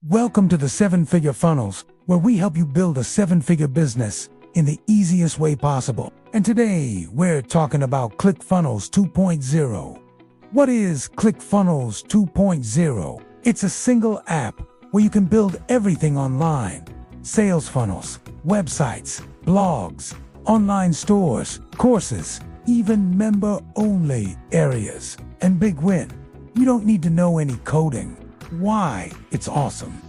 Welcome to the 7-Figure Funnels, where we help you build a 7-figure business in the easiest way possible. And today, we're talking about ClickFunnels 2.0. What is ClickFunnels 2.0? It's a single app where you can build everything online. Sales funnels, websites, blogs, online stores, courses, even member-only areas. And big win, you don't need to know any coding. Why? It's awesome.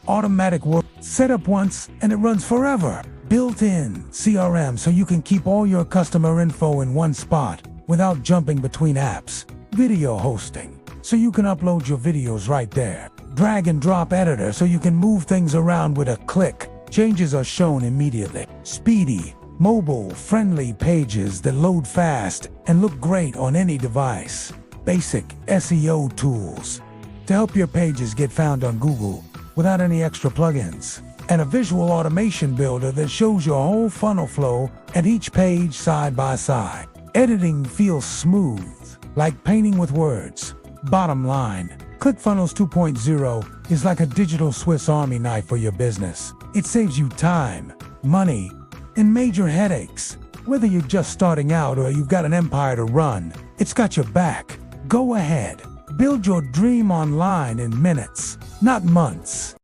Automatic work, set up once and it runs forever. Built-in CRM so you can keep all your customer info in one spot without jumping between apps. Video hosting, so you can upload your videos right there. Drag and drop editor so you can move things around with a click. Changes are shown immediately. Speedy, mobile-friendly pages that load fast and look great on any device. Basic SEO tools to help your pages get found on Google without any extra plugins. And a visual automation builder that shows your whole funnel flow and each page side by side. Editing feels smooth, like painting with words. Bottom line, ClickFunnels 2.0 is like a digital Swiss Army knife for your business. It saves you time, money, and major headaches. Whether you're just starting out or you've got an empire to run, it's got your back. Go ahead. Build your dream online in minutes, not months.